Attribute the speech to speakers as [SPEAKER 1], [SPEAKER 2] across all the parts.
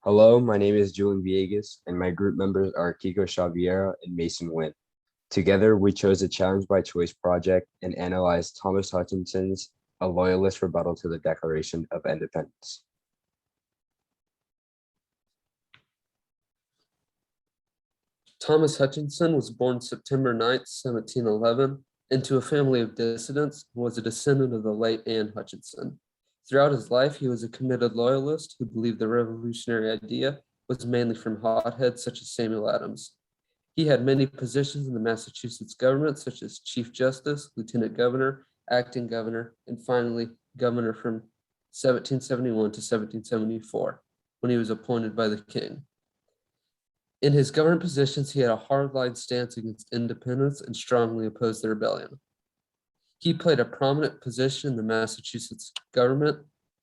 [SPEAKER 1] Hello, my name is Julian Villegas, and my group members are Kiko Chavarria and Mason Nguyen. Together, we chose the Challenge by Choice project and analyzed Thomas Hutchinson's A Loyalist Rebuttal to the Declaration of Independence.
[SPEAKER 2] Thomas Hutchinson was born September 9th, 1711, into a family of dissidents and was a descendant of the late Anne Hutchinson. Throughout his life, he was a committed loyalist who believed the revolutionary idea was mainly from hotheads such as Samuel Adams. He had many positions in the Massachusetts government, such as Chief Justice, Lieutenant Governor, Acting Governor, and finally Governor from 1771 to 1774, when he was appointed by the King. In his government positions, he had a hardline stance against independence and strongly opposed the rebellion. He played a prominent position in the Massachusetts government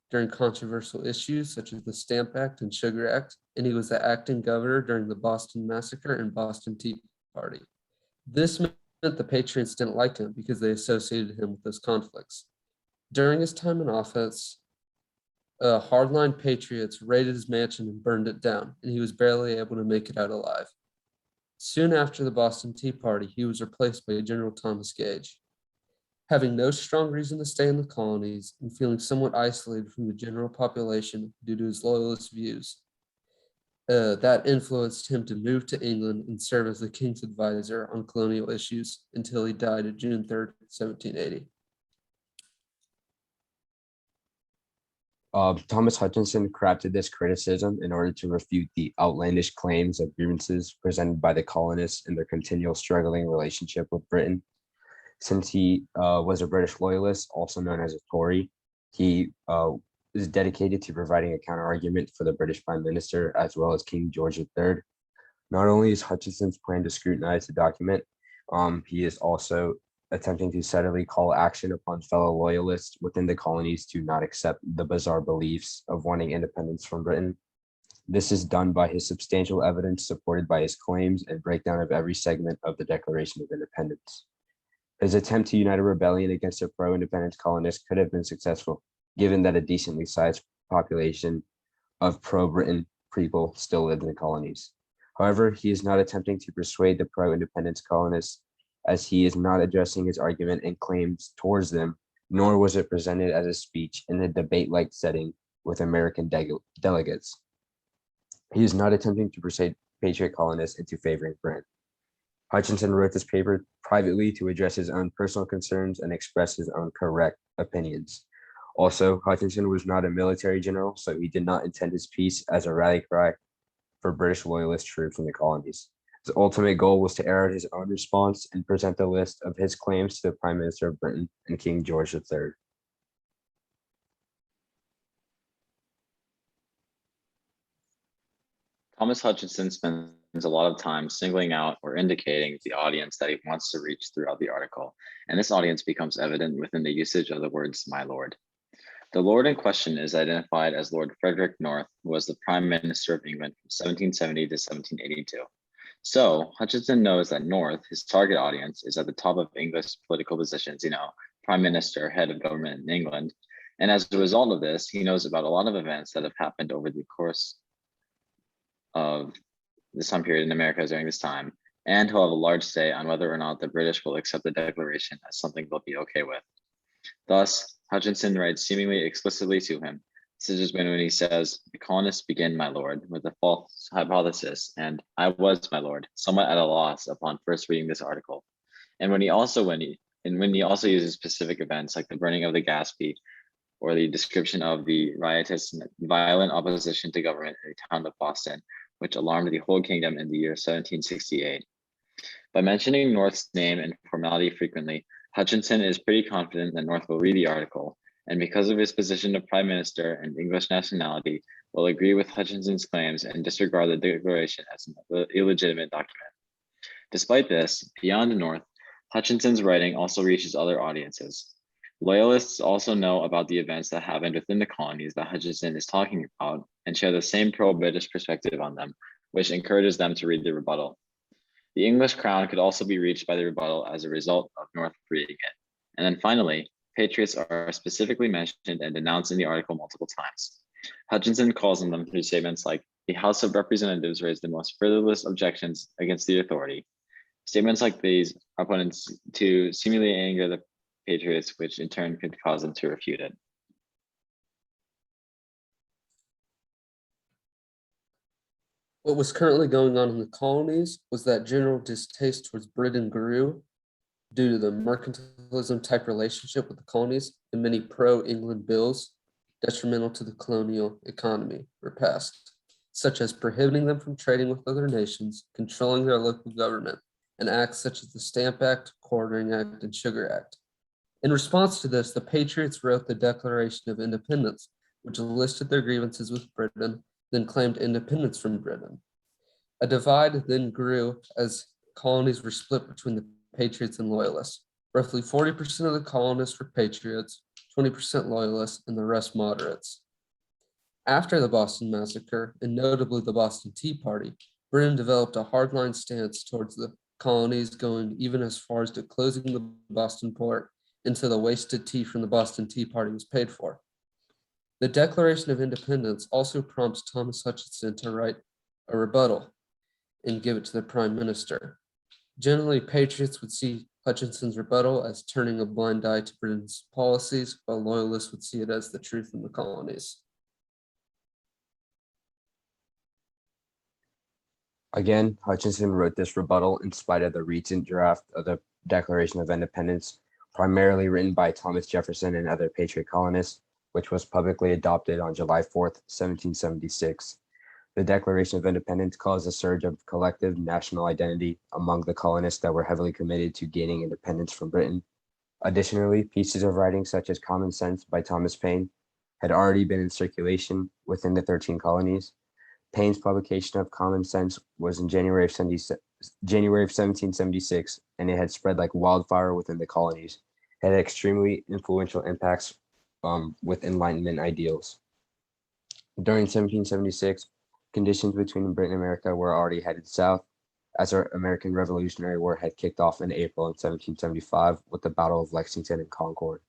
[SPEAKER 2] during controversial issues such as the Stamp Act and Sugar Act, and he was the acting governor during the Boston Massacre and Boston Tea Party. This meant the Patriots didn't like him because they associated him with those conflicts. During his time in office, hardline patriots raided his mansion and burned it down, and he was barely able to make it out alive. Soon after the Boston Tea Party, he was replaced by General Thomas Gage. Having no strong reason to stay in the colonies and feeling somewhat isolated from the general population due to his loyalist views, that influenced him to move to England and serve as the king's advisor on colonial issues until he died on June 3rd, 1780.
[SPEAKER 1] Thomas Hutchinson crafted this criticism in order to refute the outlandish claims of grievances presented by the colonists in their continual struggling relationship with Britain. Since he was a British loyalist, also known as a Tory, he is dedicated to providing a counter-argument for the British Prime Minister as well as King George III. Not only is Hutchinson's plan to scrutinize the document, he is also attempting to subtly call action upon fellow loyalists within the colonies to not accept the bizarre beliefs of wanting independence from Britain. This is done by his substantial evidence supported by his claims and breakdown of every segment of the Declaration of Independence. His attempt to unite a rebellion against the pro-independence colonists could have been successful, given that a decently sized population of pro-Britain people still lived in the colonies. However, he is not attempting to persuade the pro-independence colonists, as he is not addressing his argument and claims towards them, nor was it presented as a speech in a debate-like setting with American delegates. He is not attempting to persuade patriot colonists into favoring Britain. Hutchinson wrote this paper privately to address his own personal concerns and express his own correct opinions. Also, Hutchinson was not a military general, so he did not intend his piece as a rally cry for British loyalist troops in the colonies. His ultimate goal was to air out his own response and present the list of his claims to the Prime Minister of Britain and King George III.
[SPEAKER 3] Thomas Hutchinson spends a lot of time singling out or indicating the audience that he wants to reach throughout the article, and this audience becomes evident within the usage of the words "my lord." The lord in question is identified as Lord Frederick North, who was the Prime Minister of England from 1770 to 1782. So Hutchinson knows that North, his target audience, is at the top of English political positions, Prime Minister, head of government in England. And as a result of this, he knows about a lot of events that have happened over the course of this time period in America during this time, and he'll have a large say on whether or not the British will accept the declaration as something they'll be okay with. Thus, Hutchinson writes seemingly explicitly to him. This is when he says, "The colonists begin, my lord, with a false hypothesis, and I was, my lord, somewhat at a loss upon first reading this article." And when he also uses specific events like the burning of the Gaspee, or the description of the riotous and violent opposition to government in the town of Boston, which alarmed the whole kingdom in the year 1768. By mentioning North's name and formality frequently, Hutchinson is pretty confident that North will read the article, and because of his position of Prime Minister and English nationality, will agree with Hutchinson's claims and disregard the declaration as an illegitimate document. Despite this, beyond North, Hutchinson's writing also reaches other audiences. Loyalists also know about the events that happened within the colonies that Hutchinson is talking about and share the same pro-British perspective on them, which encourages them to read the rebuttal. The English crown could also be reached by the rebuttal as a result of North reading it. And then finally, patriots are specifically mentioned and denounced in the article multiple times. Hutchinson calls on them through statements like, the House of Representatives raised the most frivolous objections against the authority. Statements like these are put in to seemingly anger the patriots, which in turn could cause them to refute it.
[SPEAKER 2] What was currently going on in the colonies was that general distaste towards Britain grew due to the mercantilism type relationship with the colonies, and many pro-England bills detrimental to the colonial economy were passed, such as prohibiting them from trading with other nations, controlling their local government, and acts such as the Stamp Act, Quartering Act, and Sugar Act. In response to this, the Patriots wrote the Declaration of Independence, which listed their grievances with Britain, then claimed independence from Britain. A divide then grew as colonies were split between the Patriots and Loyalists. Roughly 40% of the colonists were Patriots, 20% Loyalists, and the rest moderates. After the Boston Massacre, and notably the Boston Tea Party, Britain developed a hardline stance towards the colonies, going even as far as to closing the Boston port until the wasted tea from the Boston Tea Party was paid for. The Declaration of Independence also prompts Thomas Hutchinson to write a rebuttal and give it to the Prime Minister. Generally, patriots would see Hutchinson's rebuttal as turning a blind eye to Britain's policies, while loyalists would see it as the truth in the colonies.
[SPEAKER 1] Again, Hutchinson wrote this rebuttal in spite of the recent draft of the Declaration of Independence, primarily written by Thomas Jefferson and other Patriot colonists, which was publicly adopted on July 4th, 1776. The Declaration of Independence caused a surge of collective national identity among the colonists that were heavily committed to gaining independence from Britain. Additionally, pieces of writing such as Common Sense by Thomas Paine had already been in circulation within the 13 colonies. Paine's publication of Common Sense was in January of 1776, and it had spread like wildfire within the colonies. It had extremely influential impacts with Enlightenment ideals. During 1776, conditions between Britain and America were already headed south, as our American Revolutionary War had kicked off in April in 1775 with the Battle of Lexington and Concord.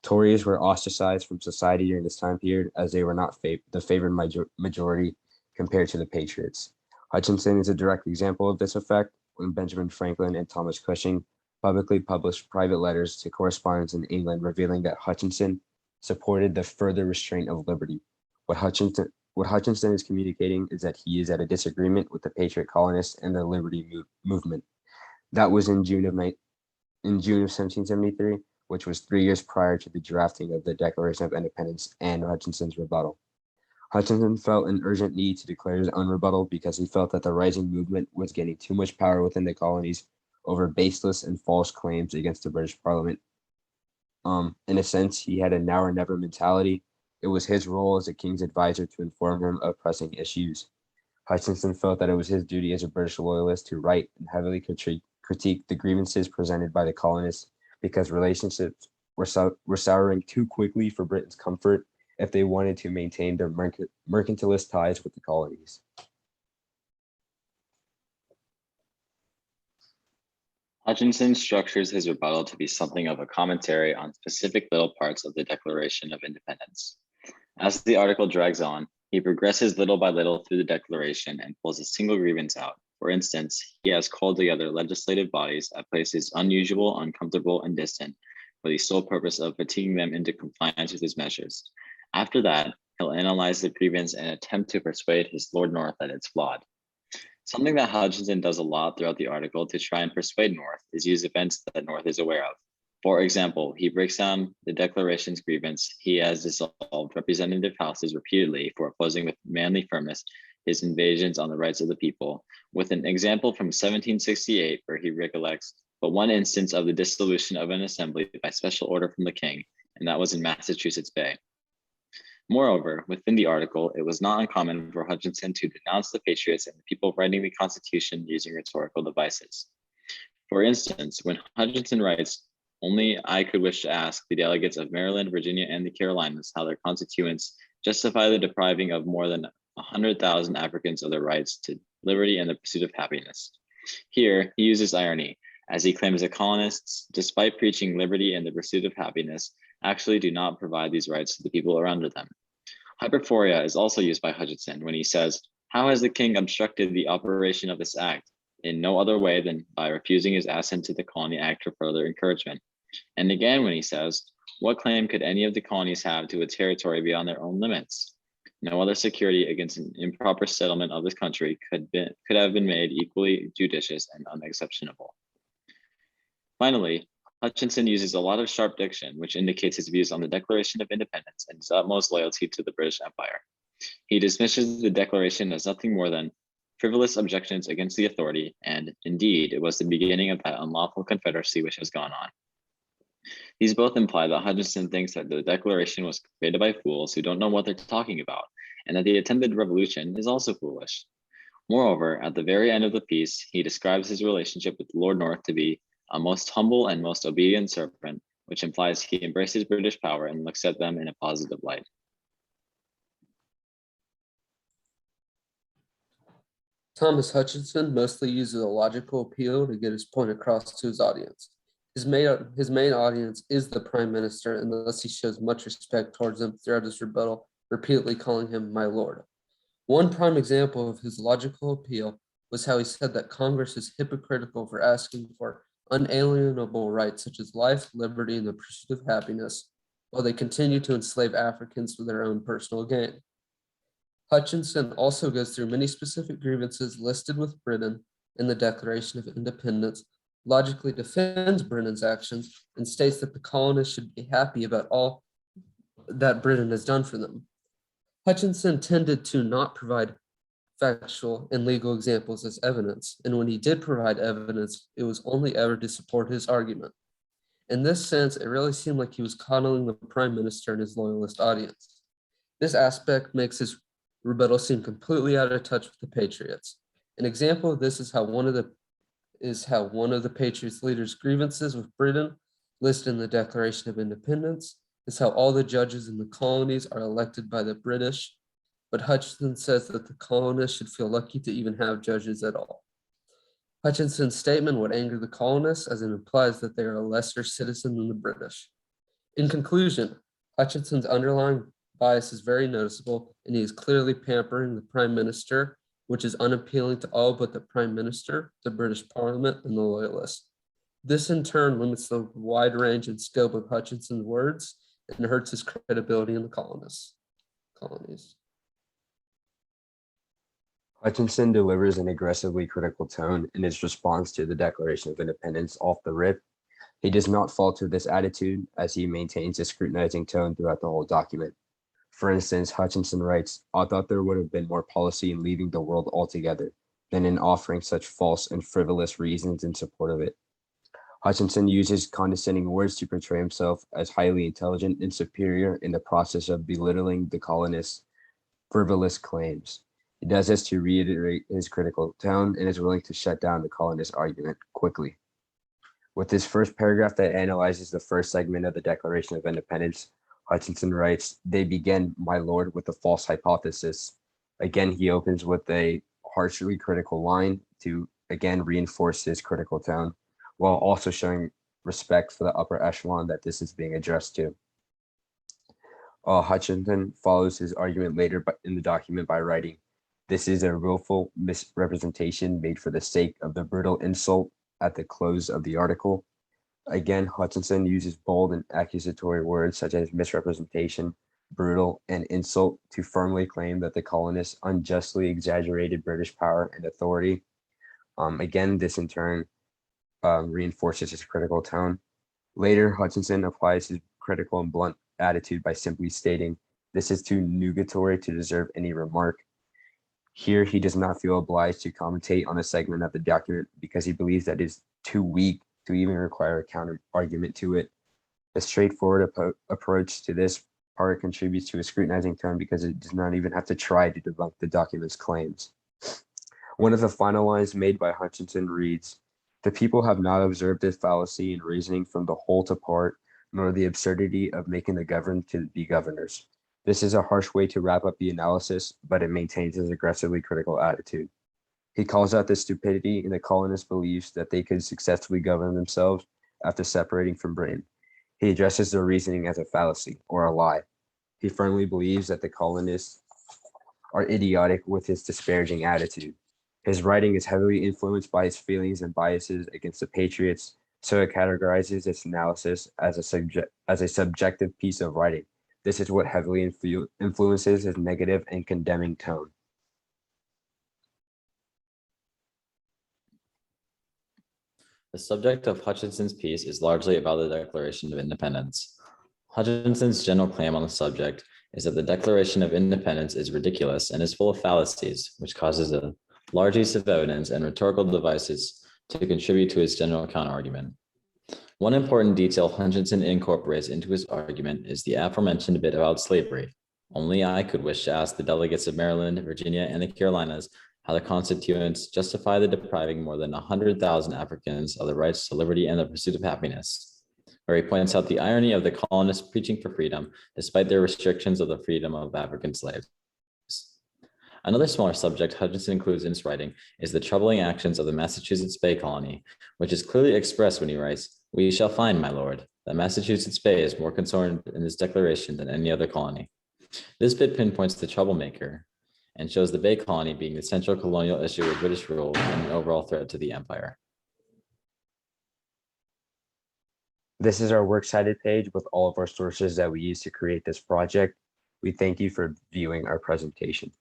[SPEAKER 1] Tories were ostracized from society during this time period, as they were not the favored majority compared to the Patriots. Hutchinson is a direct example of this effect when Benjamin Franklin and Thomas Cushing publicly published private letters to correspondents in England revealing that Hutchinson supported the further restraint of liberty. What Hutchinson is communicating is that he is at a disagreement with the Patriot colonists and the Liberty movement. That was in June of 1773, which was 3 years prior to the drafting of the Declaration of Independence and Hutchinson's rebuttal. Hutchinson felt an urgent need to declare his own rebuttal because he felt that the rising movement was gaining too much power within the colonies over baseless and false claims against the British Parliament. In a sense, he had a now or never mentality. It was his role as a king's advisor to inform him of pressing issues. Hutchinson felt that it was his duty as a British loyalist to write and heavily critique the grievances presented by the colonists because relationships were souring too quickly for Britain's comfort if they wanted to maintain their mercantilist ties with the colonies.
[SPEAKER 3] Hutchinson structures his rebuttal to be something of a commentary on specific little parts of the Declaration of Independence. As the article drags on, he progresses little by little through the Declaration and pulls a single grievance out. For instance, he has called together legislative bodies at places unusual, uncomfortable, and distant for the sole purpose of fatiguing them into compliance with his measures. After that, he'll analyze the grievance and attempt to persuade his Lord North that it's flawed. Something that Hutchinson does a lot throughout the article to try and persuade North is use events that North is aware of. For example, he breaks down the Declaration's grievance. He has dissolved representative houses repeatedly for opposing with manly firmness his invasions on the rights of the people, with an example from 1768 where he recollects but one instance of the dissolution of an assembly by special order from the king, and that was in Massachusetts Bay. Moreover, within the article, it was not uncommon for Hutchinson to denounce the Patriots and the people writing the Constitution using rhetorical devices. For instance, when Hutchinson writes, "Only I could wish to ask the delegates of Maryland, Virginia, and the Carolinas how their constituents justify the depriving of more than 100,000 Africans of their rights to liberty and the pursuit of happiness." Here, he uses irony, as he claims the colonists, despite preaching liberty and the pursuit of happiness, actually do not provide these rights to the people around them. Hyperborea is also used by Hutchinson when he says, How has the king obstructed the operation of this act? In no other way than by refusing his assent to the Colony Act for further encouragement. And again, when he says, what claim could any of the colonies have to a territory beyond their own limits? No other security against an improper settlement of this country could have been made equally judicious and unexceptionable. Finally, Hutchinson uses a lot of sharp diction, which indicates his views on the Declaration of Independence and his utmost loyalty to the British Empire. He dismisses the declaration as nothing more than frivolous objections against the authority, and indeed, it was the beginning of that unlawful confederacy which has gone on. These both imply that Hutchinson thinks that the declaration was created by fools who don't know what they're talking about, and that the attempted revolution is also foolish. Moreover, at the very end of the piece, he describes his relationship with Lord North to be a most humble and most obedient servant, which implies he embraces British power and looks at them in a positive light.
[SPEAKER 2] Thomas Hutchinson mostly uses a logical appeal to get his point across to his audience. His main audience is the Prime Minister, and thus he shows much respect towards him throughout his rebuttal, repeatedly calling him my lord. One prime example of his logical appeal was how he said that Congress is hypocritical for asking for unalienable rights such as life, liberty, and the pursuit of happiness, while they continue to enslave Africans for their own personal gain. Hutchinson also goes through many specific grievances listed with Britain in the Declaration of Independence, logically defends Britain's actions, and states that the colonists should be happy about all that Britain has done for them. Hutchinson tended to not provide factual and legal examples as evidence, and when he did provide evidence, it was only ever to support his argument. In this sense, it really seemed like he was coddling the Prime Minister and his loyalist audience. This aspect makes his rebuttal seem completely out of touch with the Patriots. An example of this is how one of the Patriots leaders' grievances with Britain, listed in the Declaration of Independence, is how all the judges in the colonies are elected by the British, but Hutchinson says that the colonists should feel lucky to even have judges at all. Hutchinson's statement would anger the colonists, as it implies that they are a lesser citizen than the British. In conclusion, Hutchinson's underlying bias is very noticeable, and he is clearly pampering the Prime Minister, which is unappealing to all but the Prime Minister, the British Parliament, and the Loyalists. This in turn limits the wide range and scope of Hutchinson's words and hurts his credibility in the colonies.
[SPEAKER 1] Hutchinson delivers an aggressively critical tone in his response to the Declaration of Independence off the rip. He does not falter this attitude as he maintains a scrutinizing tone throughout the whole document. For instance, Hutchinson writes, I thought there would have been more policy in leaving the world altogether than in offering such false and frivolous reasons in support of it. Hutchinson uses condescending words to portray himself as highly intelligent and superior in the process of belittling the colonists' frivolous claims. He does this to reiterate his critical tone and is willing to shut down the colonist argument quickly. With this first paragraph that analyzes the first segment of the Declaration of Independence, Hutchinson writes, they begin, my lord, with a false hypothesis. Again, he opens with a harshly critical line to again reinforce his critical tone, while also showing respect for the upper echelon that this is being addressed to. Hutchinson follows his argument later in the document by writing, this is a willful misrepresentation made for the sake of the brutal insult at the close of the article. Again, Hutchinson uses bold and accusatory words such as misrepresentation, brutal, and insult to firmly claim that the colonists unjustly exaggerated British power and authority. Again, this in turn reinforces his critical tone. Later, Hutchinson applies his critical and blunt attitude by simply stating, this is too nugatory to deserve any remark. Here, he does not feel obliged to commentate on a segment of the document because he believes that it is too weak to even require a counter argument to it. A straightforward approach to this part contributes to a scrutinizing tone because it does not even have to try to debunk the document's claims. One of the final lines made by Hutchinson reads, the people have not observed this fallacy in reasoning from the whole to part, nor the absurdity of making the governed to be governors. This is a harsh way to wrap up the analysis, but it maintains his aggressively critical attitude. He calls out the stupidity in the colonists' beliefs that they could successfully govern themselves after separating from Britain. He addresses their reasoning as a fallacy or a lie. He firmly believes that the colonists are idiotic with his disparaging attitude. His writing is heavily influenced by his feelings and biases against the Patriots, so it categorizes its analysis as a subjective piece of writing. This is what heavily influences his negative and condemning tone.
[SPEAKER 4] The subject of Hutchinson's piece is largely about the Declaration of Independence. Hutchinson's general claim on the subject is that the Declaration of Independence is ridiculous and is full of fallacies, which causes a large use of evidence and rhetorical devices to contribute to his general counterargument. One important detail Hutchinson incorporates into his argument is the aforementioned bit about slavery. Only I could wish to ask the delegates of Maryland, Virginia, and the Carolinas how the constituents justify the depriving more than 100,000 Africans of the rights to liberty and the pursuit of happiness, where he points out the irony of the colonists preaching for freedom despite their restrictions of the freedom of African slaves. Another smaller subject Hutchinson includes in his writing is the troubling actions of the Massachusetts Bay Colony, which is clearly expressed when he writes, "We shall find, my lord, that Massachusetts Bay is more concerned in this declaration than any other colony." This bit pinpoints the troublemaker and shows the Bay Colony being the central colonial issue with British rule and an overall threat to the empire.
[SPEAKER 1] This is our works cited page with all of our sources that we use to create this project. We thank you for viewing our presentation.